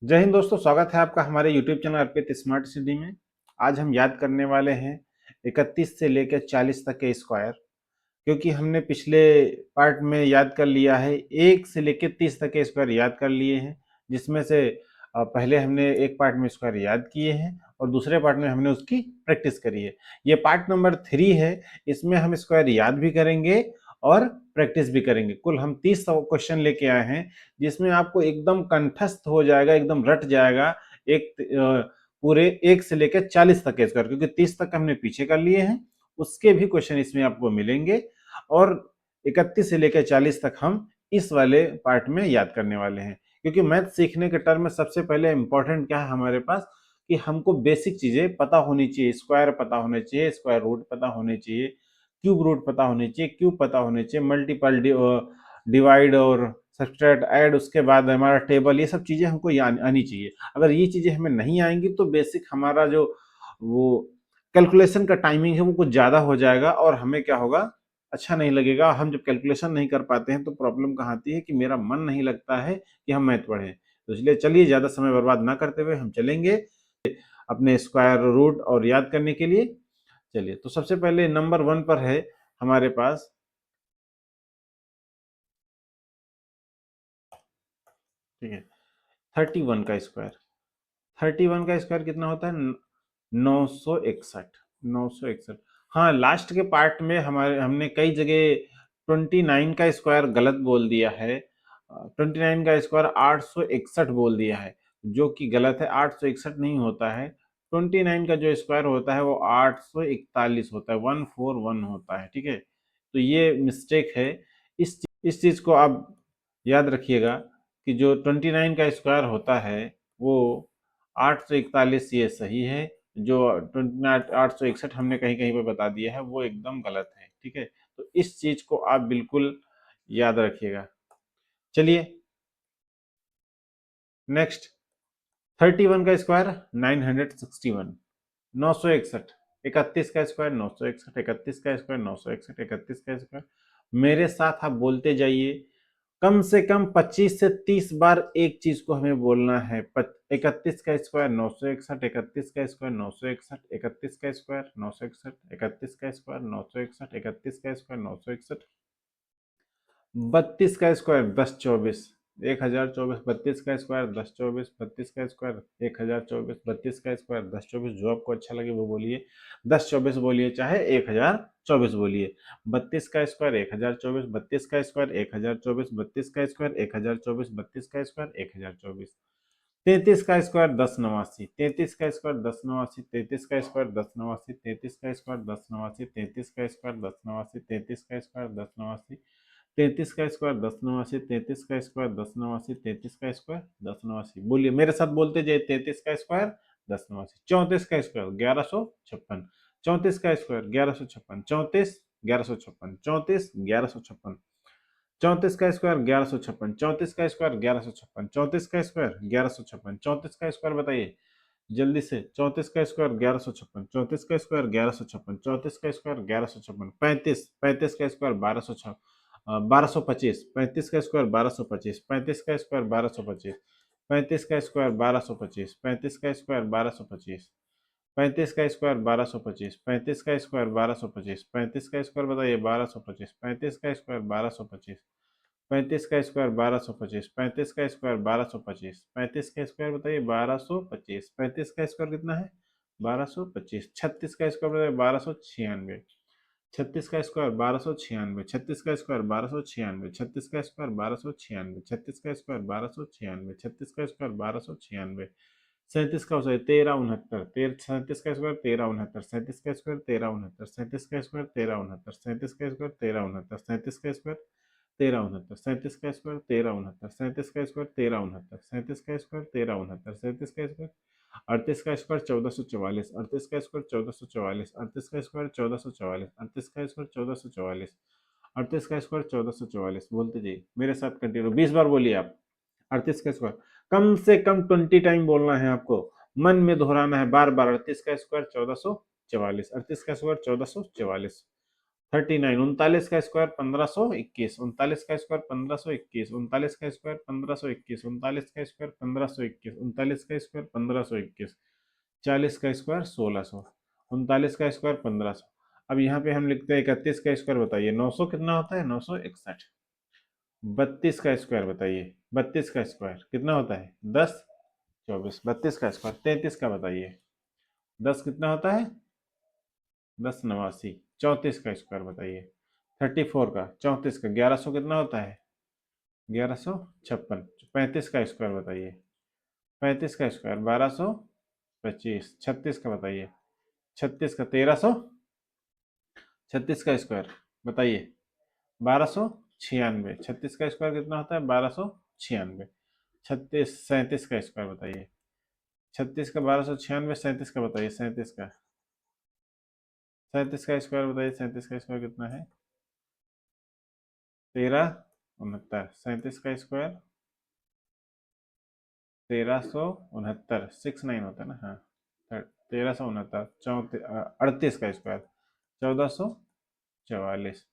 जय हिंद दोस्तों, स्वागत है आपका हमारे YouTube चैनल अर्पित स्मार्ट स्टडी में। आज हम याद करने वाले हैं 31 से लेकर 40 तक के स्क्वायर। क्योंकि हमने पिछले पार्ट में याद कर लिया है 1 से लेकर 30 तक के स्क्वायर याद कर लिए हैं, जिसमें से पहले हमने एक पार्ट में स्क्वायर याद किए हैं और दूसरे पार्ट में हमने उसकी प्रैक्टिस करी है। ये पार्ट नंबर 3 है। इसमें हम स्क्वायर याद भी करेंगे और प्रैक्टिस भी करेंगे। कुल हम 30 क्वेश्चन लेके आए हैं, जिसमें आपको एकदम कंठस्थ हो जाएगा, एकदम रट जाएगा एक पूरे 1 से लेकर 40 तक के स्क्वायर। क्योंकि 30 तक हमने पीछे कर लिए हैं, उसके भी क्वेश्चन इसमें आपको मिलेंगे और 31 से लेकर 40 तक हम इस वाले पार्ट में याद करने वाले हैं। क्योंकि मैथ सीखने के टर्म में सबसे पहले इंपॉर्टेंट क्या है हमारे पास कि हमको बेसिक चीजें पता होनी चाहिए। स्क्वायर पता होने चाहिए, स्क्वायर रूट पता होने चाहिए, क्यूब रूट पता होने चाहिए, क्यूब पता होने चाहिए, मल्टीपल डिवाइड और सब्सट्रैक्ट ऐड, उसके बाद हमारा टेबल, ये सब चीजें हमको आनी चाहिए। अगर ये चीजें हमें नहीं आएंगी तो बेसिक हमारा जो वो कैलकुलेशन का टाइमिंग है वो कुछ ज्यादा हो जाएगा और हमें क्या होगा, अच्छा नहीं लगेगा। हम जब कैलकुलेशन नहीं कर पाते हैं तो प्रॉब्लम कहाँ आती है कि मेरा मन नहीं लगता है कि हम मैथ पढ़ें। तो इसलिए चलिए ज्यादा समय बर्बाद ना करते हुए हम चलेंगे अपने स्क्वायर रूट और याद करने के लिए। चलिए, तो सबसे पहले नंबर 1 पर है हमारे पास, ठीक है, 31 का स्क्वायर। 31 का स्क्वायर कितना होता है? 961। 961। हाँ, लास्ट के पार्ट में हमारे हमने कई जगह 29 का स्क्वायर गलत बोल दिया है। 29 का स्क्वायर 861 बोल दिया है, जो कि गलत है। 861 नहीं होता है। 29 का जो स्क्वायर होता है वो 841 होता है, 141 होता है। ठीक है, तो ये मिस्टेक है। इस चीज को आप याद रखिएगा कि जो 29 का स्क्वायर होता है वो 841, ये सही है। जो 861 हमने कहीं कहीं पे बता दिया है वो एकदम गलत है। ठीक है, तो इस चीज को आप बिल्कुल याद रखिएगा। चलिए नेक्स्ट, 31 का स्क्वायर 961। 961। 31 का स्क्वायर 961, 31 का स्क्वायर 961, 31 का स्क्वायर। मेरे साथ आप बोलते जाइए। कम से कम 25 से 30 बार एक चीज को हमें बोलना है। 31 का स्क्वायर 961, 31 का स्क्वायर 961, 31 का स्क्वायर 961, 31 का स्क्वायर 961, 31 का स्क्वायर 961, 32 का स्क्वायर 1024, 1024, 32 का स्क्वायर 1024, 32 का स्क्वायर 1024, 32 का स्क्वायर 1024। जो आपको अच्छा लगे वो बोलिए, 1024 बोलिए चाहे 1024 बोलिए। 32 का स्क्वायर 1024, 32 का स्क्वायर 1024, 32 का स्क्वायर 1024, 32 का स्क्वायर 1024। 33 का स्क्वायर 1089, 33 का स्क्वायर 1089, 33 का स्क्वायर 1089, 33 का स्क्वायर 1089, 33 का स्क्वायर 1089, 33 का स्क्वायर 1089, 33 का स्क्वायर 1089, 33 का स्क्वायर 1089, 33 का स्क्वायर 1089। बोलिए मेरे साथ, बोलते जाइए। 33 का स्क्वायर 1089। 34 का स्क्वायर 1156, 34 का स्क्वायर 1156, 34 1156, 34 1156, 34 का स्क्वायर 1156, 34 का स्क्वायर 1156, 34 का स्क्वायर 1156, 34 का स्क्वायर बताइए जल्दी से। 34 का स्क्वायर 1156, 34 का स्क्वायर 1156, 34 का स्क्वायर 1156, 35, 35 का स्क्वायर 1225, 35 का स्क्वायर 1225, 35 का स्क्वायर 1225, 35 का स्क्वायर 1225, 35 का स्क्वायर 1225, 35 का स्क्वायर 1225, 35 का स्क्वायर 1225, 35 का स्क्वायर बताइए 1225, 35 का स्क्वायर 1225, 35 का स्क्वायर 1225, 35 का स्क्वायर 1225, 35 का स्क्वायर बताइए 1225, 35 का स्क्वायर कितना है? 1225। 36 का स्क्वायर बताइए 1296, 36 का स्क्वायर 1296, 36 का स्क्वायर 1296, 36 का स्क्वायर 1296, 36 का स्क्वायर 1296, 36 का स्क्वायर 1296, 37 का सॉरी 1369, 37 का स्क्वायर 1369, 37 का स्क्वायर 1369, 37 का स्क्वायर 1369, 37 का स्क्वायर 1369, 37 का स्क्वायर 1369, 37 का स्क्वायर 1369, 37 का स्क्वायर 1369, 37 का स्क्वायर 1369, 37 का स्क्वायर 38 का स्क्वायर 1444, 38 का स्क्वायर 1444, 38 का स्क्वायर 1444, 38 का स्क्वायर 1444, 38 का स्क्वायर 1444। बोलते जाइए मेरे साथ, कंटिन्यू 20 बार बोलिए आप। 38 का स्क्वायर कम से कम 20 टाइम बोलना है आपको, मन में दोहराना है बार बार। 38 का स्क्वायर 1444, 38 का स्क्वायर 1444, 39, 39 का स्क्वायर 1521, 39 का स्क्वायर 1521, 39 का स्क्वायर 1521, 39 का स्क्वायर 1521, 39 का स्क्वायर 1521, 40 का स्क्वायर 1600, 39 का स्क्वायर 1500। अब यहाँ पे हम लिखते हैं 31 का स्क्वायर बताइए, 900 कितना होता है, 961। 32 का स्क्वायर बताइए, 32 का स्क्वायर कितना होता है, 10 24। 32 का स्क्वायर 33 का बताइए, 10 कितना होता है, 10 89। 34 का स्क्वायर बताइए, 34 का, 34 का 1100 कितना होता है, 1156। 35 का स्क्वायर बताइए, 35 का स्क्वायर 1225। 36 का बताइए, 36 का 1300। 36 का स्क्वायर बताइए, 1296। 36 का स्क्वायर कितना होता है, 1296। 36 37 का स्क्वायर बताइए, 36 का 1296, 37 का बताइए, 37 का, 37 का स्क्वायर बताइए, 37 का स्क्वायर कितना है, 1369। 37 का स्क्वायर 1369, 69 होता है ना, हाँ। 1369। 38 का स्क्वायर 1444।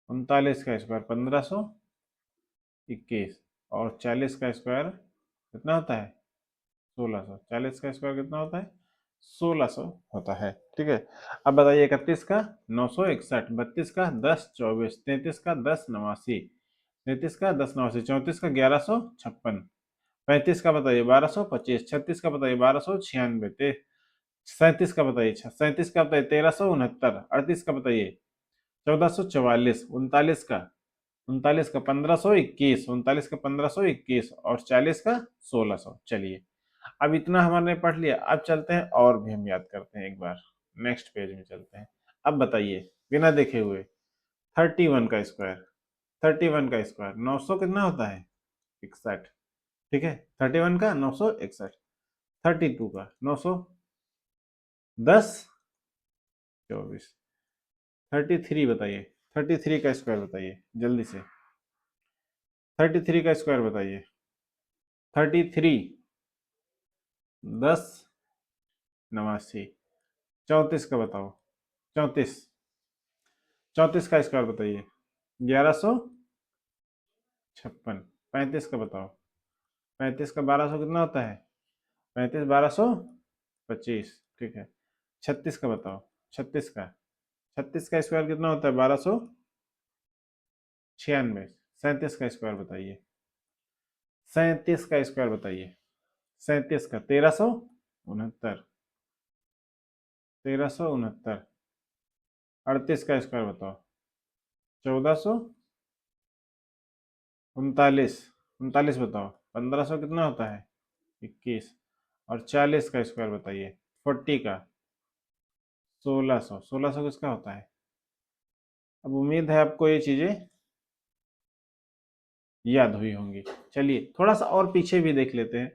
39 का स्क्वायर 1521। और 40 का स्क्वायर कितना होता है, 1600। 40 का स्क्वायर कितना होता है, 1600 होता है। ठीक है। अब बताइए 31 का 961, 32 का 1024, 33 का 1089, 33 का 1089, 34 का 1156, 35 का बताइए 1225, 36 का बताइए 1296, 37 का बताइए, 37 का बताइए 1369, 38 का बताइए 1444, 39 का 1521, 39 का 1521, और 40 का 1600। चलिए, अब इतना हमारे पढ़ लिया, अब चलते हैं और भी हम याद करते हैं एक बार, नेक्स्ट पेज में चलते हैं। अब बताइए बिना देखे हुए, 31 का स्क्वायर, 31 का स्क्वायर 900 कितना होता है, 61। ठीक है, 31 का 961। 32 का 910 24। 33 बताइए, 33 का स्क्वायर बताइए जल्दी से, 33 का स्क्वायर बताइए, 33 1089। 34 का बताओ, 34, 34 का स्क्वायर बताइए, 1156। 35 का बताओ, 35 का 1200 कितना होता है, 35 1225। ठीक है। 36 का बताओ, 36 का, 36 का स्क्वायर कितना होता है, 1296। 37 का स्क्वायर बताइए, 37 का स्क्वायर बताइए, 37 का 1369, 1369। 38 का स्क्वायर बताओ, 1439। 39 बताओ, 1500 कितना होता है, 21। और 40 का स्क्वायर बताइए, 40 का 1600। 1600 किसका होता है। अब उम्मीद है आपको ये चीजें याद हुई होंगी। चलिए थोड़ा सा और पीछे भी देख लेते हैं।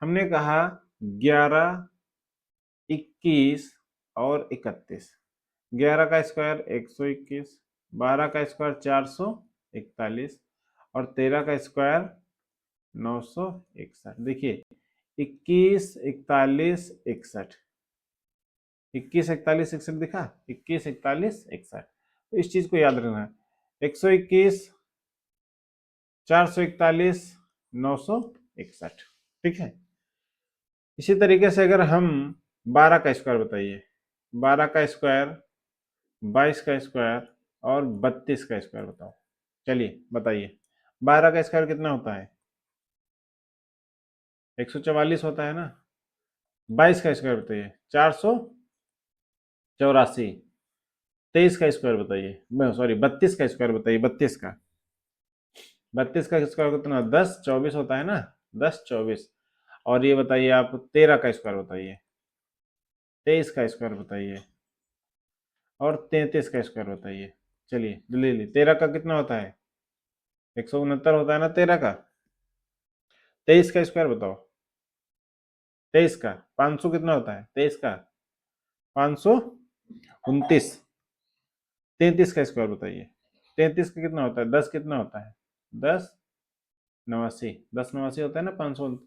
हमने कहा 11, 21 और 31। 11 का स्क्वायर 121, 12 का स्क्वायर 441, और 13 का स्क्वायर 961। देखिए 21 41 61, 21 41 61 दिखा, 21 41 61। तो इस चीज को याद रखना है, 121, 441, 961। ठीक है। इसी तरीके से अगर हम 12 का स्क्वायर बताइए, 12 का स्क्वायर, 22 का स्क्वायर और 32 का स्क्वायर बताओ। चलिए बताइए, 12 का स्क्वायर कितना होता है, 144 होता है ना। 22 का स्क्वायर बताइए, 484। 23 का स्क्वायर बताइए, सॉरी 32 का स्क्वायर बताइए, 32 का, 32 का स्क्वायर कितना, 10 24 होता है ना, 10 24। और ये बताइए आप 13 का स्क्वायर बताइए, 23 का स्क्वायर बताइए, और 33 का स्क्वायर बताइए। चलिए जल्दी जल्दी, 13 का कितना होता है, 169 होता है ना 13 का। 23 का स्क्वायर बताओ, 23 का 500 कितना होता है, 23 का 529। 33 का स्क्वायर बताइए, 33 का कितना होता है, 10 कितना होता है, 10 89। 10 89 होता है ना 500।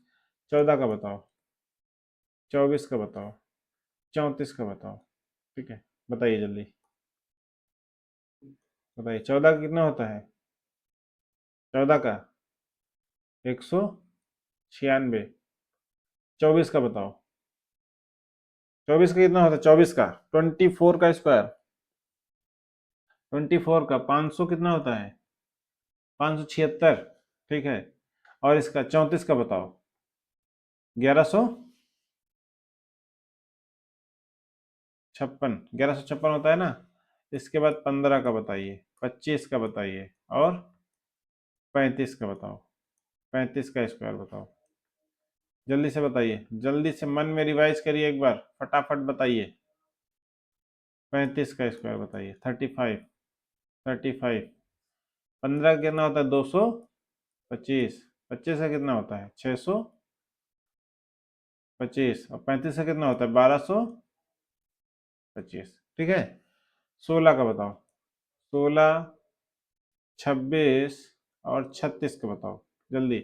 14 का बताओ, 24 का बताओ, 34 का बताओ। ठीक है, बताइए जल्दी। बताइए 14 का कितना होता है? 14 का 196। 24 का बताओ, 24 का कितना होता है? 24 का 24 का स्क्वायर, 24 का 500 कितना होता है? 576। ठीक है। और इसका 34 का बताओ, 1156 होता है ना। इसके बाद 15 का बताइए, 25 का बताइए, और 35 का बताओ। 35 का स्क्वायर बताओ, जल्दी से बताइए, जल्दी से मन में रिवाइज करिए एक बार, फटाफट बताइए। 35 का स्क्वायर बताइए, 35। 35। 15 का कितना होता है? 225। 25 का कितना होता है? 625। और 35 का कितना होता है? 1225। ठीक है। 16 का बताओ, 16, 26 और 36 का बताओ जल्दी।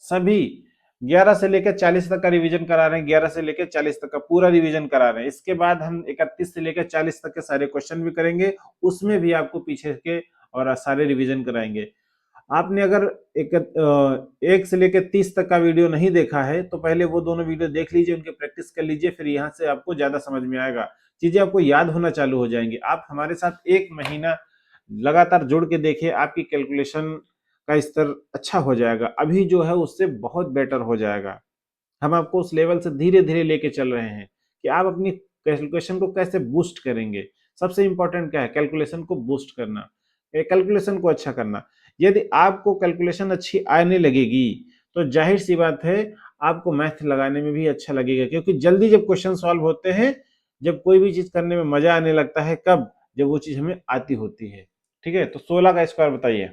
सभी 11 से लेकर 40 तक का रिवीजन करा रहे हैं, 11 से लेकर 40 तक का पूरा रिवीजन करा रहे हैं। इसके बाद हम 31 से लेकर 40 तक के सारे क्वेश्चन भी करेंगे, उसमें भी आपको पीछे के और सारे रिवीजन कराएंगे। आपने अगर एक से लेकर 30 तक का वीडियो नहीं देखा है तो पहले वो दोनों वीडियो देख लीजिए, उनके प्रैक्टिस कर लीजिए, फिर यहाँ से आपको ज्यादा समझ में आएगा, चीजें आपको याद होना चालू हो जाएंगी। आप हमारे साथ एक महीना लगातार जुड़ के देखिए, आपकी कैलकुलेशन का स्तर अच्छा हो जाएगा, अभी जो है उससे बहुत बेटर हो जाएगा। हम आपको उस लेवल से धीरे धीरे लेके चल रहे हैं कि आप अपनी कैलकुलेशन को कैसे बूस्ट करेंगे। सबसे इंपॉर्टेंट क्या है? कैलकुलेशन को बूस्ट करना, कैलकुलेशन को अच्छा करना। यदि आपको कैलकुलेशन अच्छी आने लगेगी तो जाहिर सी बात है आपको मैथ लगाने में भी अच्छा लगेगा, क्योंकि जल्दी जब क्वेश्चन सॉल्व होते हैं, जब कोई भी चीज करने में मजा आने लगता है, कब? जब वो चीज हमें आती होती है। ठीक है, तो 16 का स्क्वायर बताइए,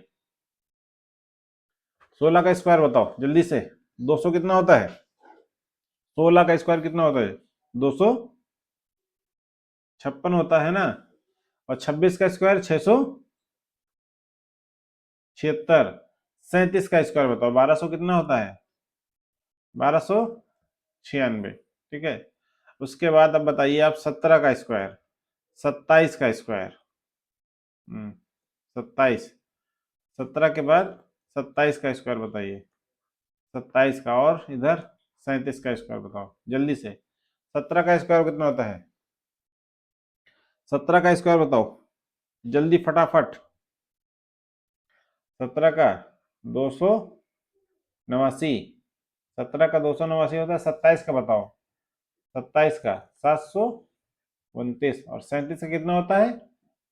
16 का स्क्वायर बताओ जल्दी से। 200 कितना होता है? 16 का स्क्वायर कितना होता है? 256 होता है ना। और 26 का स्क्वायर 676। 37 का स्क्वायर बताओ, 1200 कितना होता है? 1296। ठीक है। उसके बाद अब बताइए आप 17 का स्क्वायर, 27 का स्क्वायर। 27। 17 के बाद 27 का स्क्वायर बताइए, 27 का, और इधर 37 का स्क्वायर बताओ जल्दी से। 17 का स्क्वायर कितना होता है? 17 का स्क्वायर बताओ जल्दी फटाफट। 17 का 289। 17 का 289 होता है। 27 का बताओ, 27 का 729। और 37 का कितना होता है?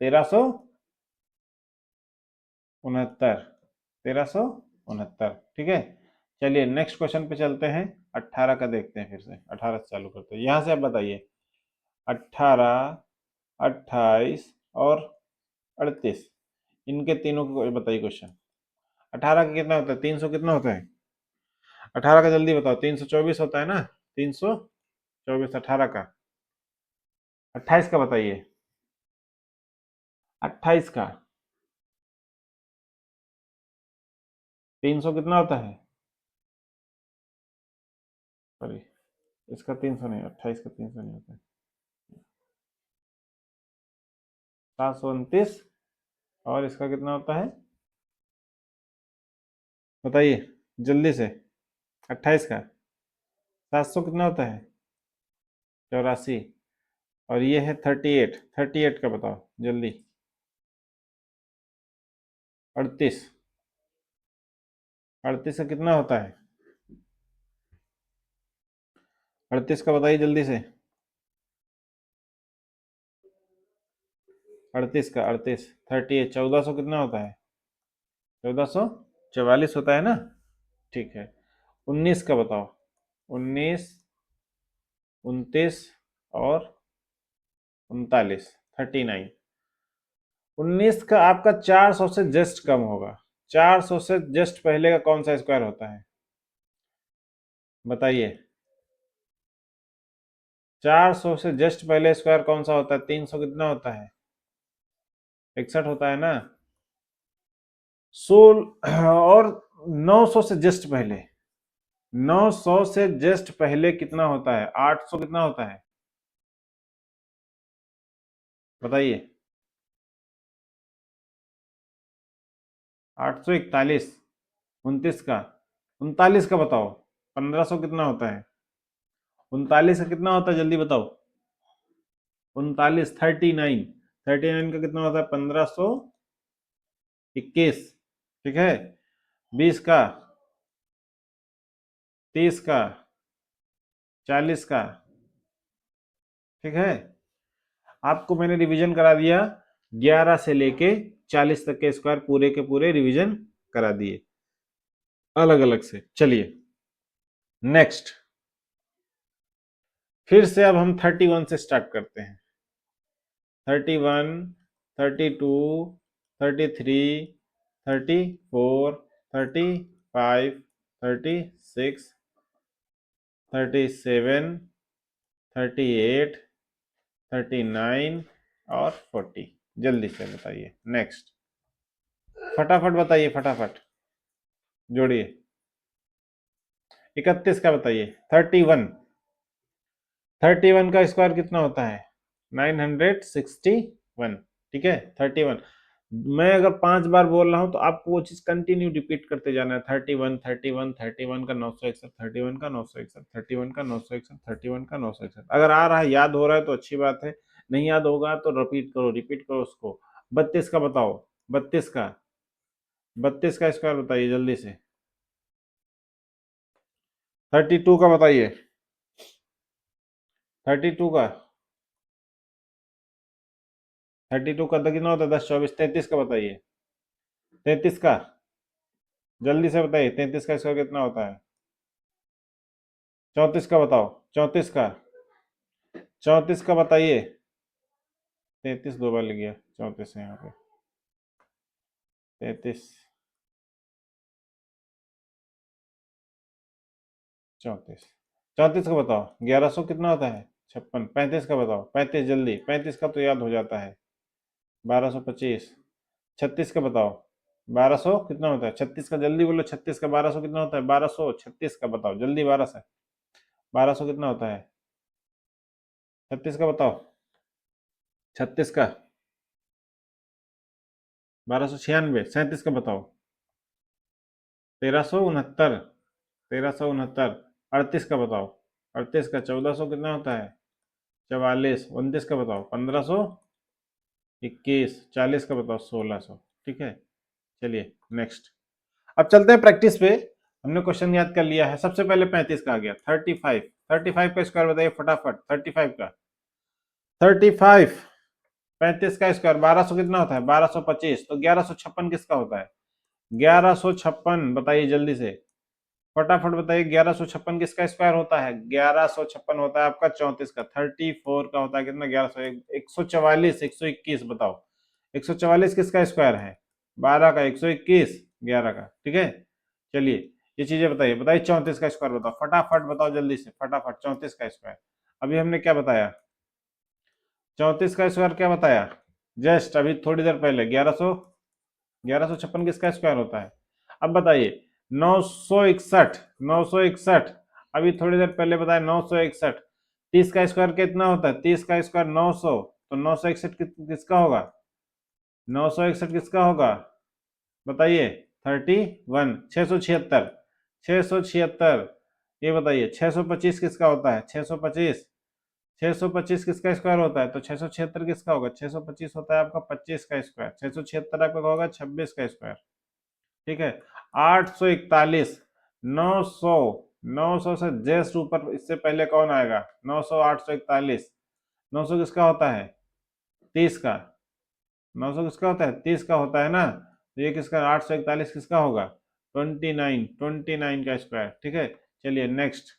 1369। 1369। ठीक है। चलिए नेक्स्ट क्वेश्चन पे चलते हैं। 18 का देखते हैं, फिर से 18 से चालू करते हैं। यहां से आप बताइए 18, 28 और 38, इनके तीनों को बताइए क्वेश्चन। 18 का कितना होता है? 300 कितना होता है? 18 का जल्दी बताओ। 324 होता है ना। 324। 18 का 28 का बताइए। 28 का 300 कितना होता है? सॉरी, इसका 300 नहीं, 28 का 300 नहीं होता है। 729। और इसका कितना होता है बताइए जल्दी से। 28 का 700 कितना होता है? 84। और ये है 38। 38 का बताओ जल्दी। 38। 38 का कितना होता है? 38 का बताइए जल्दी से। 38 का 38, 38, 1400 कितना होता है? 1444 होता है ना। ठीक है। 19 का बताओ। 19, 29 और 39, 39। 19 का आपका 400 से जस्ट कम होगा। 400 से जस्ट पहले का कौन सा स्क्वायर होता है बताइए। 400 से जस्ट पहले स्क्वायर कौन सा होता है? 300 कितना होता है? 61 होता है ना। 16 और 900 से जस्ट पहले, 900 से जस्ट पहले कितना होता है? 800 कितना होता है बताइए। 841, 29 का, 39 का बताओ, 1500 कितना होता है? 39 का कितना होता है जल्दी बताओ? 39, 39, 39 का कितना होता है? 1521। ठीक है, 20 का, 30 का, 40 का। ठीक है, आपको मैंने रिवीजन करा दिया, 11 से लेके 40 तक के स्क्वायर पूरे के पूरे रिवीजन करा दिए अलग अलग से। चलिए नेक्स्ट, फिर से अब हम 31 से स्टार्ट करते हैं। 31, 32, 33, 34, 35, 36, 37, 38, 39 और 40। जल्दी से बताइए नेक्स्ट, फटाफट बताइए, फटाफट जोड़िए। 31 का बताइए। 31, 31 का स्क्वायर कितना होता है? 961। ठीक है, 31। मैं अगर 5 बार बोल रहा हूं तो आपको वो चीज कंटिन्यू रिपीट करते जाना है। 31, 31, 31 का 961, 31 का 961, 31 का 961, 31 का 961। अगर आ रहा है, याद हो रहा है तो अच्छी बात है, नहीं याद होगा तो रिपीट करो, रिपीट करो उसको। 32 का बताओ, 32 का, 32 का स्क्वायर बताइए जल्दी से। 32 का बताइए, 32 का, 32 का कितना होता है? 10, 24, 33 का बताइए, 33 का जल्दी से बताइए। 33 का स्क्वायर कितना होता है? 34 का बताओ, 34 का, 34 का बताइए। 33 दो बार लिख गया, 34 है यहाँ पे। 33, 34, 34 का बताओ। 1100 कितना होता है? 56। 35 का बताओ, 35 जल्दी, 35 का तो याद हो जाता है। 1225। 36 का बताओ, 1200 कितना होता है? 36 का जल्दी बोलो, 36 का 1200 कितना होता है? 1236 का बताओ जल्दी, 1200 कितना होता है? 36 का बताओ, 36 का 1296। 37 का बताओ, 1369, 1369। 38 का बताओ, 38 का 1400 कितना होता है? 44। 29 का बताओ, 1521। 40 का बताओ, 1600। ठीक है, चलिए नेक्स्ट। अब चलते हैं प्रैक्टिस पे। हमने क्वेश्चन याद कर लिया है। सबसे पहले 35 का आ गया। 35, 35 का स्क्वायर बताइए फटाफट। 35 का, 35, 35 का स्क्वायर 1200 कितना होता है? 1225। तो 1156 किसका होता है? 1156 बताइए जल्दी से, फटाफट बताइए। 1156 किसका स्क्वायर होता है? 1156 होता है आपका 34 का। 34 का होता है कितना? 1100। 144, 121 बताओ। 144 किसका स्क्वायर है? 12 का। 121 11 का। ठीक है, चलिए ये चीजें बताइए। बताइए 34 का स्क्वायर बताओ, फटाफट बताओ जल्दी से, फटाफट। 34 का स्क्वायर अभी हमने क्या बताया? 34 का स्क्वायर क्या बताया? जस्ट अभी थोड़ी देर पहले 1156 किसका स्क्वायर होता है? अब बताइए 961, 961 अभी थोड़ी देर पहले बताया 961। 30 का स्क्वायर कितना होता है? 30 का स्क्वायर 900। तो 961 किसका होगा? 961 किसका होगा बताइए? 31, 676, 676। ये बताइए 625 किसका होता है? 625, 625 किसका स्क्वायर होता है? तो 676 किसका होगा? 625 होता है आपका 25 का स्क्वायर। 676 आपका होगा 26 का स्क्वायर। ठीक है, 841, 900, 900 से जस्ट ऊपर इससे पहले कौन आएगा? 900, 841। 900 किसका होता है? 30 का। 900 किसका होता है? 30 का होता है ना। तो ये किसका? 841 किसका होगा? 29, 29 का स्क्वायर। ठीक है, चलिए नेक्स्ट।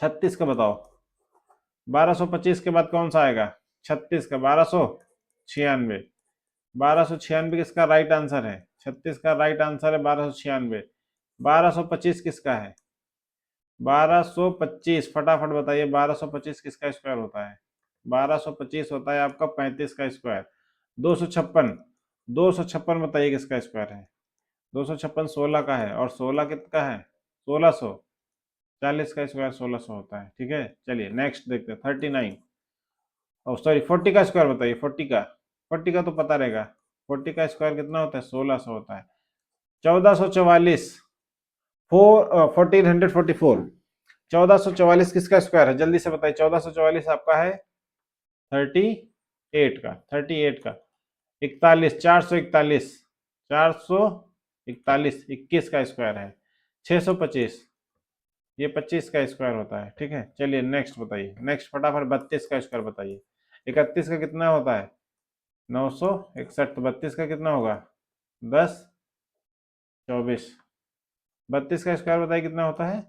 36 का बताओ। 1225 के बाद कौन सा आएगा? 36 का 1296। 1296 किसका राइट आंसर है? 36 का राइट आंसर है 1296। 1225 किसका है? 1225 फटाफट बताइए। 1225 किसका स्क्वायर होता है? 1225 होता है आपका 35 का स्क्वायर। 256, 256 बताइए किसका स्क्वायर है? 256 16 का है, और 16 कितना है? 1600। 40 का स्क्वायर 1600 होता है। ठीक है, चलिए नेक्स्ट देखते हैं। 39, ओ सॉरी 40 का स्क्वायर बताइए। 40 का, 40 का तो पता रहेगा। 40 का स्क्वायर कितना होता है? 1600 होता है। 1444, 1444, 1444 किसका स्क्वायर है? जल्दी से बताइए। 1444 आपका है 38 का, 38 का। 41, 441, 441, 21 का स्क्वायर है। 625, ये 25 का स्क्वायर होता है। ठीक है, चलिए नेक्स्ट बताइए। नेक्स्ट फटाफट 32 का स्क्वायर बताइए। 31 का कितना होता है? 961। तो 32 का कितना होगा? 10, 24। 32 का स्क्वायर बताइए कितना होता है?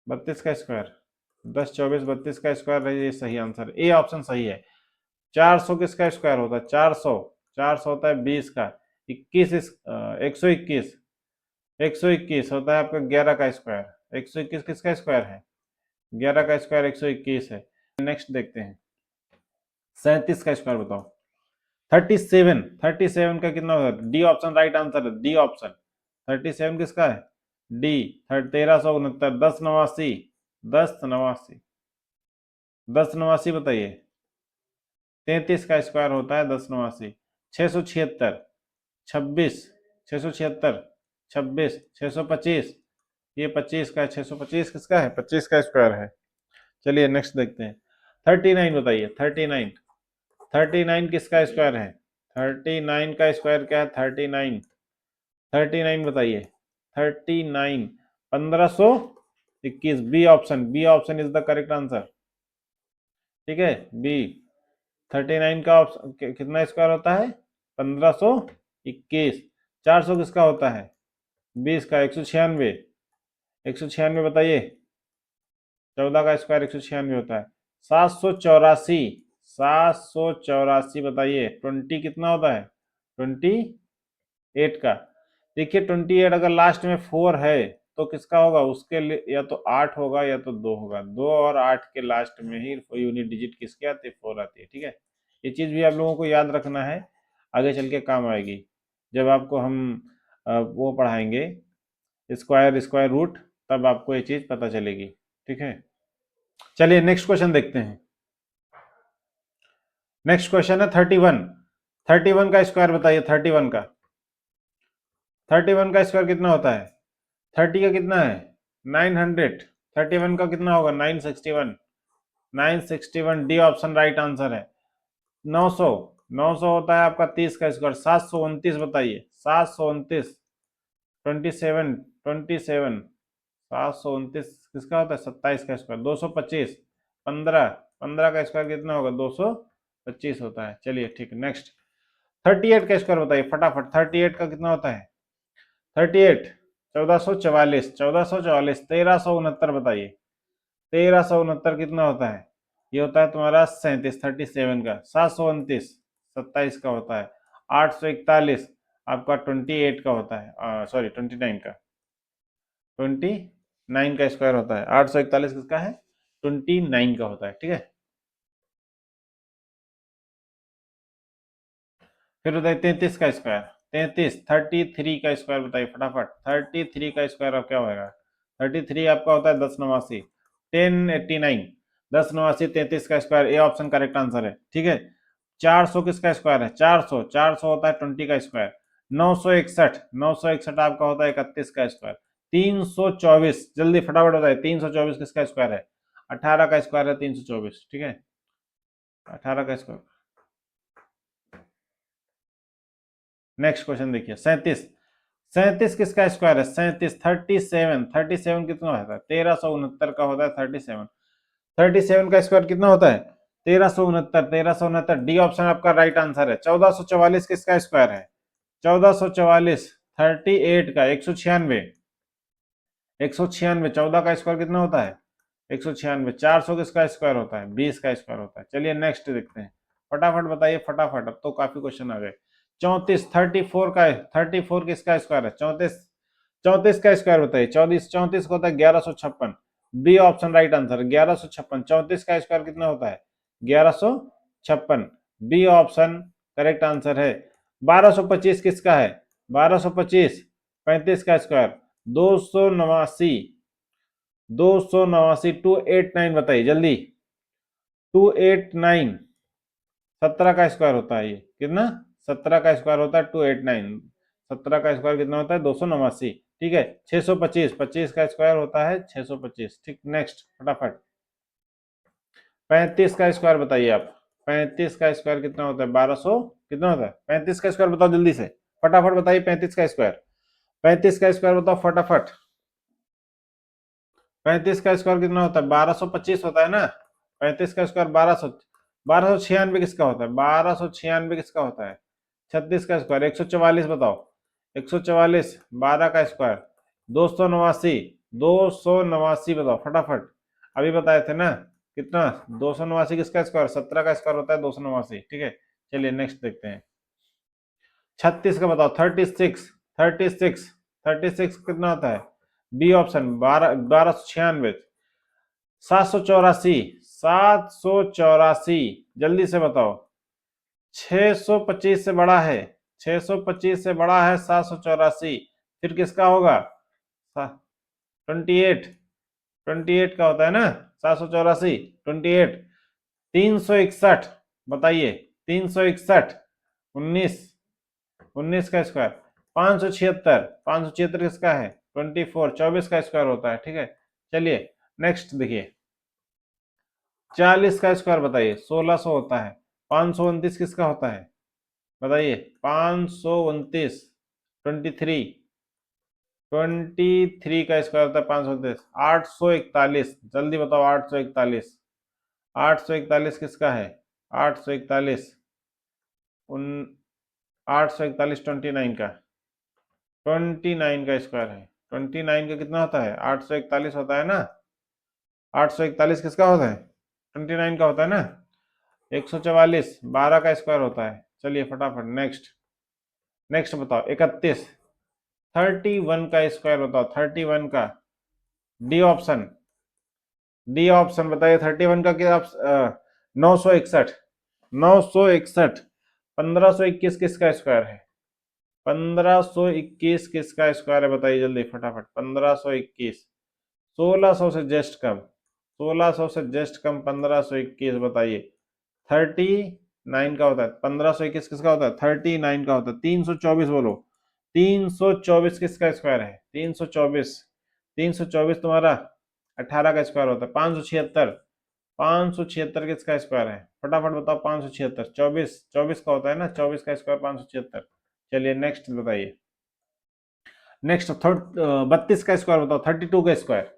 32 का स्क्वायर 10, 24, 32 का स्क्वायर है, ये सही आंसर, ए ऑप्शन सही है। 400 किसका स्क्वायर होता है? 400, 400 होता है 20 का। 21, 121, 121 होता है आपका 11 का स्क्वायर। 121 किसका स्क्वायर है? 11 का स्क्वायर 121 है। नेक्स्ट देखते हैं। 37 का स्क्वायर बताओ। 37, 37 का कितना होगा? डी ऑप्शन राइट आंसर है, डी ऑप्शन। 37 किसका है? डी। 1369, 1089, 1089, 1089 बताइए। 33 का स्क्वायर होता है 1089। 676, 26, 676, 26, 625, ये 25 का है। 625 किसका है? 25 का स्क्वायर है। चलिए नेक्स्ट देखते हैं। 39 बताइए। 39, 39 किसका स्क्वायर है? 39 का स्क्वायर क्या है? 39, 39 बताइए। 39, 1521, B option, B option is the correct answer. ठीक है, बी। 39 का ऑप्शन कितना स्क्वायर होता है? 1521। 400 किसका होता है? 20 का। 196, 196 बताइए। 14 का स्क्वायर 196 होता है। 784, 784 बताइए। 20 कितना होता है? 28 का। देखिए 28 अगर लास्ट में 4 है तो किसका होगा? उसके लिए या तो 8 होगा या तो 2 होगा। 2 और 8 के लास्ट में ही यूनिट डिजिट किसके आते हैं? 4 आती है। ठीक है, ये चीज भी आप लोगों को याद रखना है, आगे चल के काम आएगी जब आपको हम वो पढ़ाएंगे स्क्वायर, स्क्वायर रूट, तब आपको ये चीज पता चलेगी। ठीक है, चलिए नेक्स्ट क्वेश्चन देखते हैं। नेक्स्ट क्वेश्चन है 31। 31 का स्क्वायर बताइए। 31 का, 31 का स्क्वायर कितना होता है? 30 का कितना है? 900। 31 का कितना होगा? 961, 961, डी ऑप्शन राइट आंसर है। 900, 900 होता है आपका 30 का स्क्वायर। 729 बताइए। 729, 27, 27, 729 किसका होता है? 27 का स्क्वायर। 225, 15, 15 का स्क्वायर कितना होगा? 225 होता है। चलिए ठीक है, नेक्स्ट। 38 का स्क्वायर बताइए फटाफट। 38 का कितना होता है? 38, 1444, 1444, 1369 बताइए। 1369 कितना होता है? ये होता है तुम्हारा 37, 37 का। 729, 27 का होता है। 841 आपका 28 का होता है, सॉरी 29 का। 29 का स्क्वायर होता है। 841 किसका है? 29 का होता है। ठीक है, फिर बताइए 33 का स्क्वायर। 33, 33 का स्क्वायर बताइए फटाफट। 33 का स्क्वायर अब क्या होगा? 33 आपका होता है 1089, 1089, 1089, 33 का square, A option correct answer है। ठीक है, 400 किसका स्क्वायर है? 400, 400 होता है 20 का स्क्वायर। 961, 961 आपका होता है 31 का स्क्वायर। 324, जल्दी फटाफट बताइए। 324 किसका स्क्वायर है? 18 का स्क्वायर है 324। ठीक है, 18 का स्क्वायर। नेक्स्ट क्वेश्चन देखिए। 37, 37 किसका स्क्वायर है? 37, 37, 37 कितना होता है? 1369 का होता है 37। 37 का स्क्वायर कितना होता है? 1369, 1369, डी ऑप्शन आपका राइट आंसर है। 1444 किसका स्क्वायर है? 1444, 38 का, 196, 196, 14 का स्क्वायर कितना होता है? 196। 400 किसका स्क्वायर होता है? 20 का स्क्वायर होता है। चलिए नेक्स्ट देखते हैं, फटाफट बताइए फटाफट, अब तो काफी क्वेश्चन आ गए। 34, 34 का, 34 किसका स्क्वायर है? 34, 34 का स्क्वायर बताइए। 34, 34 का होता है 1156, बी ऑप्शन राइट आंसर। 1156, 34 का स्क्वायर कितना होता है? 1156, बी ऑप्शन करेक्ट आंसर है। 1225 किसका है? 1225, 35 का स्क्वायर। 289, 289, 289 बताइए जल्दी। 289, 17 का स्क्वायर होता है ये कितना, 17 का स्क्वायर होता है 289, 17 का स्क्वायर कितना होता है 289, ठीक है। 625, 25 का स्क्वायर होता है 625, ठीक। नेक्स्ट फटाफट 35 का स्क्वायर बताइए आप, 35 का स्क्वायर कितना होता है 1200, कितना होता है 35 का स्क्वायर बताओ जल्दी से, फटाफट बताइए 35 का स्क्वायर, 35 का स्क्वायर बताओ फटाफट, 35 का स्क्वायर कितना होता है 1225 होता है ना, 35 का स्क्वायर 1296 किसका होता है, 1296 किसका होता है, 36 का स्क्वायर 144 बताओ, 144, 12 का स्क्वायर 289, 289 बताओ फटाफट, अभी बताए थे ना कितना 289 किसका स्क्वायर, 17 का स्क्वायर होता है 289, ठीक है। चलिए नेक्स्ट देखते हैं 36 का बताओ, 36, 36, 36 कितना होता है, बी ऑप्शन 1296, 784, 784 जल्दी से बताओ, 625 से बड़ा है, 625 से बड़ा है 784, फिर किसका होगा 28, 28 का होता है ना 784, 28, 361 बताइए, 361, 19, 19 का स्क्वायर 576, 576 किसका है 24, 24 का स्क्वायर होता है, ठीक है। चलिए नेक्स्ट देखिए 40 का स्क्वायर बताइए 1600 होता है, 529 किसका होता है बताइए, 529, 23, 23 का स्क्वायर होता है 529, 841 जल्दी बताओ 841, 841 किसका है, 841, उन 841 29 का, 29 का स्क्वायर है, 29 का कितना होता है 841 होता है ना, 841 किसका होता है 29 का होता है ना, 144, 12 का स्क्वायर होता है। चलिए फटाफट नेक्स्ट, नेक्स्ट बताओ 31, 31 का स्क्वायर बताओ, 31 का, डी ऑप्शन, डी ऑप्शन बताइए 31 का क्या, 961, 961, 1521 किसका स्क्वायर है, 1521 किसका स्क्वायर है बताइए जल्दी फटाफट, 1521, 1600 से जस्ट कम, 1600 से जस्ट कम 1521 बताइए, 39 का होता है, 1521 किसका होता है 39 का होता है, 324 बोलो, 324 किसका स्क्वायर है, 324, 324 तुम्हारा 18 का स्क्वायर होता है, 576, 576 किसका स्क्वायर है फटाफट बताओ, 576, 24, 24 का होता है ना, 24 का स्क्वायर 576। चलिए नेक्स्ट बताइए, नेक्स्ट 32 का स्क्वायर बताओ, 32 का स्क्वायर,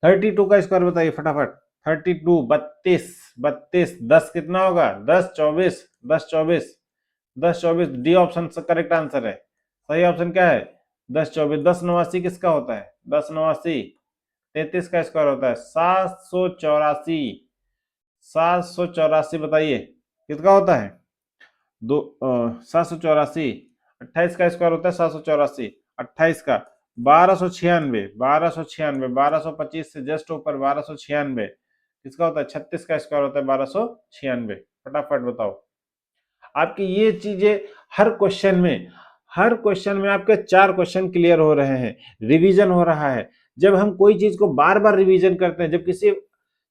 32 का स्क्वायर बताइए फटाफट, 32, 32, 32, 10 कितना होगा 10 24, 10 24, 10 24, डी ऑप्शन करेक्ट आंसर है, सही ऑप्शन क्या है 10 24, 10 89 किसका होता है 10 89, 33 का स्क्वायर होता है 784, 784 बताइए किसका होता है, दो 784, 28 का स्क्वायर होता है 784, 28 का 1296, 1296, 1225 से जस्ट ऊपर 1296 किसका होता है, 36 का स्क्वायर होता है 1296, फटाफट बताओ। आपकी ये चीजें हर क्वेश्चन में, हर क्वेश्चन में आपके 4 क्वेश्चन क्लियर हो रहे हैं, रिवीजन हो रहा है। जब हम कोई चीज को बार बार रिवीजन करते हैं, जब किसी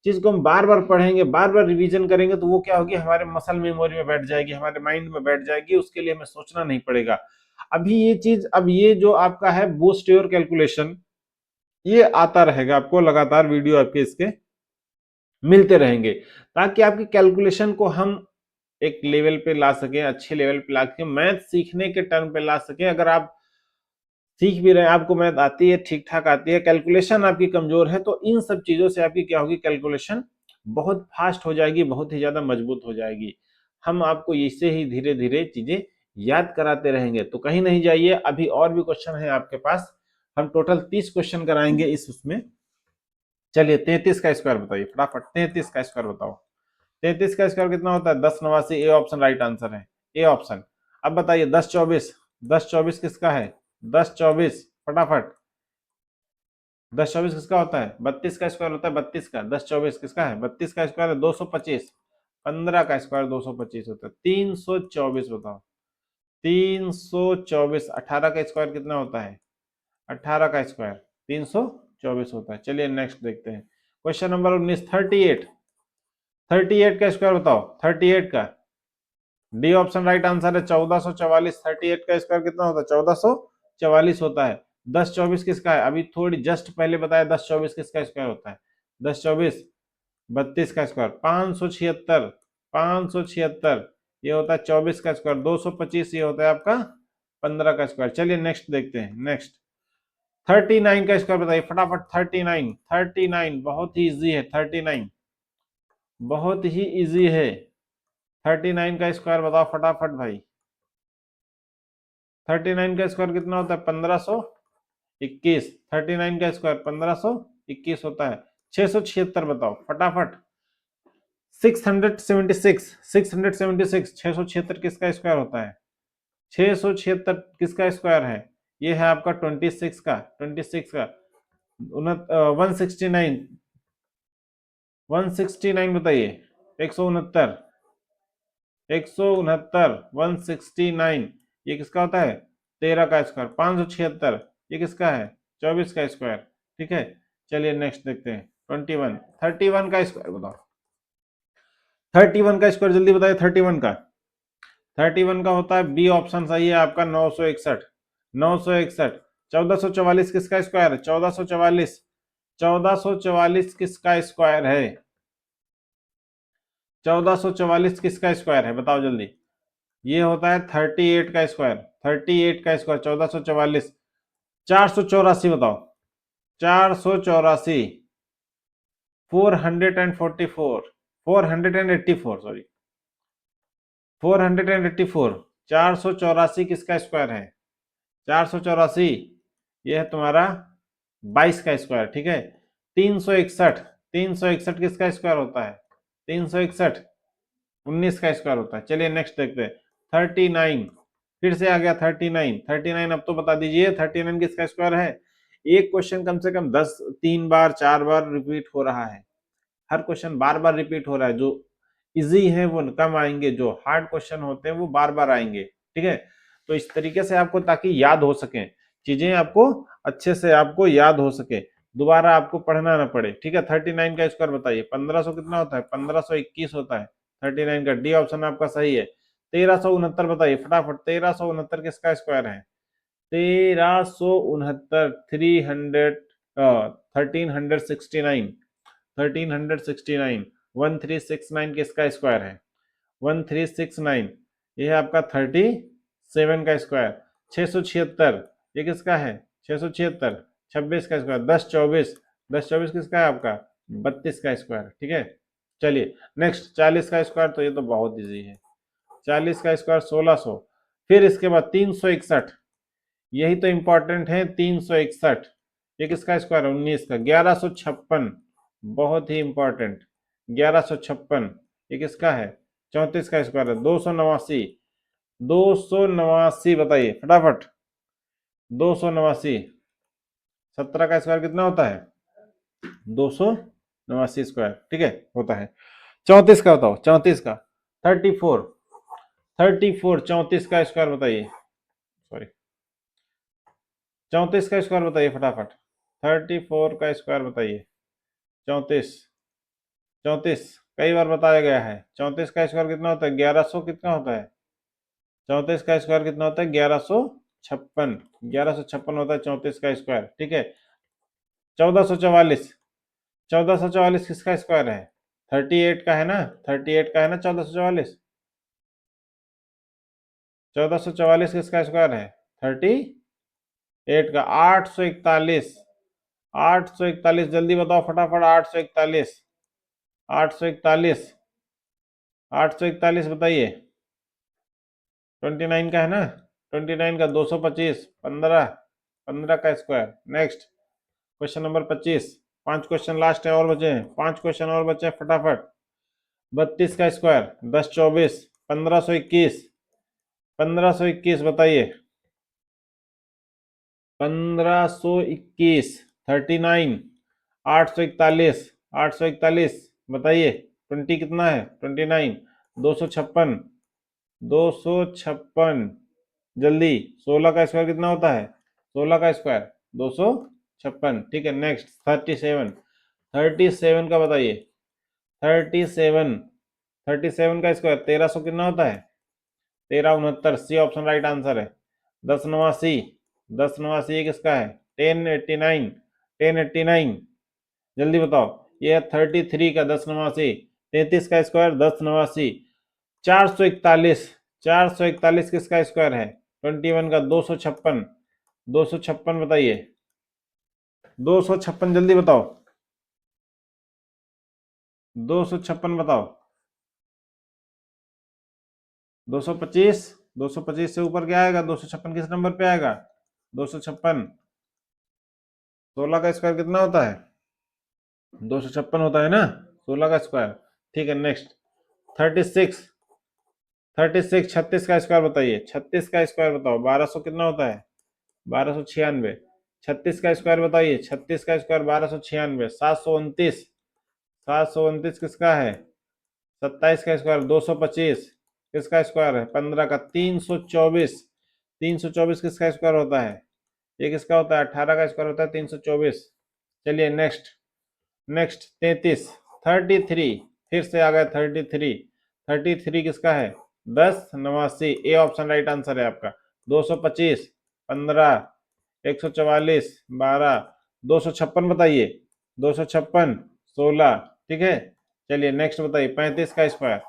चीज को हम बार बार पढ़ेंगे, बार बार रिवीजन करेंगे, तो वो क्या होगी हमारे मसल मेमोरी में बैठ जाएगी, हमारे माइंड में बैठ जाएगी, उसके लिए हमें सोचना नहीं पड़ेगा। अभी ये चीज, अब ये जो आपका है बूस्ट योर कैलकुलेशन, ये आता रहेगा आपको लगातार, वीडियो आपके इसके मिलते रहेंगे, ताकि आपकी कैलकुलेशन को हम एक लेवल पे ला सके, अच्छे लेवल पे ला के मैथ सीखने के टर्म पे ला सके। अगर आप सीख भी रहे हैं, आपको मैथ आती है, ठीक ठाक आती है, कैलकुलेशन आपकी कमजोर है, तो इन सब चीजों से आपकी क्या होगी, कैलकुलेशन बहुत फास्ट हो जाएगी, बहुत ही ज्यादा मजबूत हो जाएगी। हम आपको इससे ही धीरे धीरे चीजें याद कराते रहेंगे, तो कहीं नहीं जाइए, अभी और भी क्वेश्चन है आपके पास, हम टोटल 30 क्वेश्चन कराएंगे इस उसमें। चलिए 33 का स्क्वायर बताइए फटाफट, 33 का स्क्वायर बताओ, 33 का स्क्वायर कितना होता है 1089, ए ऑप्शन राइट आंसर है, ए ऑप्शन। अब बताइए 1024, 1024 किसका है, 1024 फटाफट, 1024 किसका होता है, 32 का स्क्वायर होता है 32 का, 1024 किसका है 32 का स्क्वायर है 225, 15 का स्क्वायर 225 होता है, 324 बताओ, 324, 18 का स्क्वायर कितना होता है, 18 का स्क्वायर 324 होता है। चलिए नेक्स्ट देखते हैं क्वेश्चन नंबर 19, 38, 38 का स्क्वायर बताओ, 38 का डी ऑप्शन राइट आंसर है। 1444, 38 का स्क्वायर कितना होता है? 1444 होता है। 1024 किसका है? अभी थोड़ी जस्ट पहले बताया 1024 किसका स्क्वायर होता है? 1024 32 का स्क्वायर। 576, 576 ये होता है 24 का स्क्वायर। 225 ये होता है आपका 15 का स्क्वायर। चलिए नेक्स्ट देखते हैं। नेक्स्ट 39 का स्क्वायर बताइए फटाफट। 39, 39 बहुत ही इजी है। 39 बहुत ही इजी है। 39 का स्क्वायर बताओ फटाफट भाई। 39 का स्क्वायर कितना होता है? 1521। 39 का स्क्वायर 1521 होता है। 676 बताओ फटाफट। 676, 676, 676 किसका स्क्वायर होता है? 676 किसका स्क्वायर है? ये है आपका 26 का, 26 का 169, 169 बताइए। 169, 169, 169 ये किसका होता है? 13 का स्क्वायर। 576 ये किसका है? 24 का स्क्वायर। ठीक है, चलिए नेक्स्ट देखते हैं। 21, 31 का स्क्वायर बताओ। 31 का स्क्वायर जल्दी बताइए। 31 का, 31 का होता है बी ऑप्शन सही है आपका 961, 961। 1444 किसका स्क्वायर है? 1444, 1444 किसका स्क्वायर है? 1444 किसका स्क्वायर है बताओ जल्दी। ये होता है 38 का स्क्वायर, 38 का स्क्वायर 1444। 484 बताओ। 484, 444, 484 सॉरी, 484। 484 किसका स्क्वायर है? 484 ये है तुम्हारा 22 का स्क्वायर। ठीक है। 361, 361 किसका स्क्वायर होता है? 361 19 का स्क्वायर होता है। चलिए नेक्स्ट देखते हैं। 39 फिर से आ गया। 39, 39 अब तो बता दीजिए 39 किसका स्क्वायर है? एक क्वेश्चन कम से कम 10, 3 बार 4 बार रिपीट हो रहा है। हर क्वेश्चन बार बार रिपीट हो रहा है। जो इजी है वो कम आएंगे, जो हार्ड क्वेश्चन होते हैं वो बार बार आएंगे। ठीक है, तो इस तरीके से आपको, ताकि याद हो सके चीजें, आपको अच्छे से आपको याद हो सके, दोबारा आपको पढ़ना ना पड़े। ठीक है। 39 का स्क्वायर बताइए। 1500 कितना होता है? 1521 होता है। 39 का डी ऑप्शन आपका सही है। 1369 बताइए फटाफट। 1369 किसका स्क्वायर है? 1369, 1369, 1369, 1369 किसका स्क्वायर है? 1369 ये है आपका 37 का स्क्वायर। 676 ये किसका है? 676 26 का स्क्वायर। 1024, 1024 किसका है आपका? 32 का स्क्वायर। ठीक है, चलिए नेक्स्ट 40 का स्क्वायर। तो ये तो बहुत इजी है। 40 का स्क्वायर 1600। फिर इसके बाद 361, यही तो इंपॉर्टेंट है। 361 ये किसका स्क्वायर है? 19 का। 1156 बहुत ही इंपॉर्टेंट। 1156 ये किसका है? 34 का स्क्वायर है। 289, 289 बताइए फटाफट। 289, 17 का स्क्वायर कितना होता है? 289 स्क्वायर। ठीक है, होता है। 34 का बताओ। 34 का 34, 34 34 का स्क्वायर बताइए। सॉरी, 34 का स्क्वायर बताइए फटाफट। 34 का स्क्वायर बताइए। 34, 34 कई बार बताया गया है। 34 का स्क्वायर कितना होता है? 1100 कितना होता है? 34 का स्क्वायर कितना होता है? 1156, 1156 होता है 34 का स्क्वायर। ठीक है। 1444, 1444 किसका स्क्वायर है? 38 का है ना? 38 का है ना 1444? 1444 किसका स्क्वायर है? 38 का। 841, 841 जल्दी बताओ फटाफट। 841, 841, 841 बताइए। 29 का है ना? 29 का 225, 15, 15 का square. Next question number 25। 5 question last है, और बचे हैं 5 क्वेश्चन और बचे हैं फटाफट। 32 का स्क्वायर 1024, 1521, 1521 बताइए। 1521, 39, 841, 841 बताइए। 20 कितना है? 29, 256, 256 जल्दी। 16 का स्क्वायर कितना होता है? 16 का स्क्वायर 256। ठीक है, नेक्स्ट 37, 37 का बताइए। 37, 37 का स्क्वायर 1300 कितना होता है? 1369, सी ऑप्शन राइट आंसर है। 10 नवासी, 10 नवासी ये किसका है? 1089, 1089, जल्दी बताओ। ये है 33 का 10 नवासी, 33 का स्क्वायर 10 नवासी। 441, 441 किसका स्क्वायर है? 21 का 256, 256 बताइए, 256 जल्दी बताओ, 256 बताओ। 225, 225 से ऊपर क्या आएगा? 256 किस नंबर पे आएगा? 256। 16 का स्क्वायर कितना होता है? 256 होता है ना, 16 का स्क्वायर। ठीक है, नेक्स्ट। 36, 36, 36 का स्क्वायर बताइए, 36 का स्क्वायर बताओ। 1200 कितना होता है? 1296। 36 का स्क्वायर बताइए, 36 का स्क्वायर 1296। 729, 729 किसका है? 27 का स्क्वायर 225 किसका स्क्वायर है? 15 का 324, 324 किसका स्क्वायर होता है? ये किसका होता है? 18 का स्क्वायर होता है 324। चलिए नेक्स्ट, नेक्स्ट 33, 33 फिर से आ गया 33। 33 किसका है? 10 नवासी, ए ऑप्शन राइट आंसर है आपका। 225, 15, 144, 12, 256 बताइए, 256, 16। ठीक है, चलिए नेक्स्ट बताइए। 35 का स्क्वायर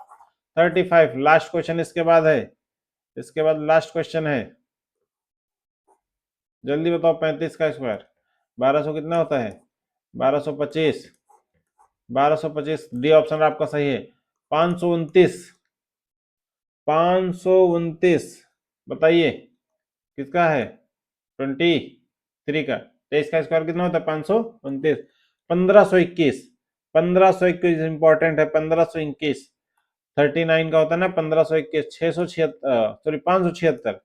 35, लास्ट क्वेश्चन इसके बाद है, इसके बाद लास्ट क्वेश्चन है, जल्दी बताओ। 35 का स्क्वायर 1200 कितना होता है? 1225, 1225, डी ऑप्शन आपका सही है। 529, 529 बताइए किसका है? 23 का। 23 का स्क्वायर कितना होता है? 529। 1521, 1521 इंपॉर्टेंट है। 1521, 39 का होता है ना 1521। 676, सॉरी 576,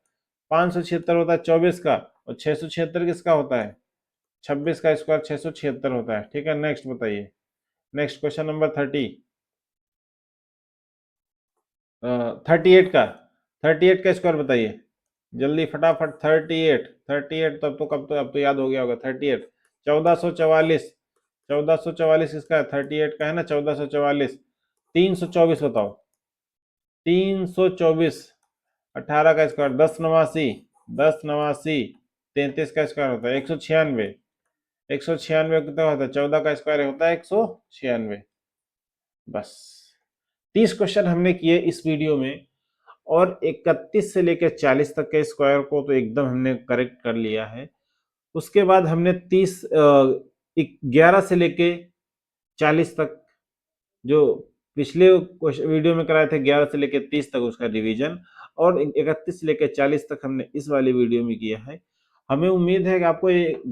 576 होता है 24 का, और 676 किसका होता है? 26 का स्क्वायर 676 होता है। ठीक है, नेक्स्ट बताइए। नेक्स्ट क्वेश्चन नंबर 38 का, 38 का स्क्वायर बताइए, जल्दी फटाफट। 38, 38 तब तो कब तो अब तो याद हो गया होगा। 38, 1444, 1444 किसका है? 38 का है ना 1444। 324 बताओ, 324। 18 का स्क्वायर 10 नवासी, 10 नवासी। 33 का स्क्वायर होता है 196, 196 कितना होता है? 14 का स्क्वायर होता है 196। बस 30 क्वेश्चन हमने किए इस वीडियो में, और 31 से लेकर 40 तक के स्क्वायर को तो एकदम हमने करेक्ट कर लिया है। उसके बाद हमने 11 से लेके 40 तक, जो पिछले वीडियो में कराए थे 11 से लेकर 30 तक, उसका रिवीजन, और 31 से लेकर 40 तक हमने इस वाली वीडियो में किया है। हमें उम्मीद है कि आपको ये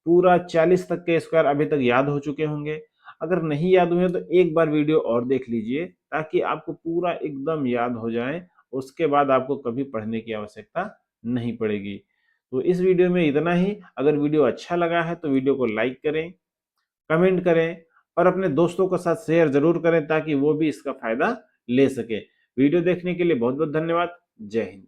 पूरा 40 तक के स्क्वायर अभी तक याद हो चुके होंगे। अगर नहीं याद हुए तो एक बार वीडियो और देख लीजिए, ताकि आपको पूरा एकदम याद हो जाए। उसके बाद आपको कभी पढ़ने की आवश्यकता नहीं पड़ेगी। तो इस वीडियो में इतना ही। अगर वीडियो अच्छा लगा है तो वीडियो को लाइक करें, कमेंट करें, और अपने दोस्तों के साथ शेयर जरूर करें, ताकि वो भी इसका फायदा ले सके। वीडियो देखने के लिए बहुत बहुत धन्यवाद। जय हिंद।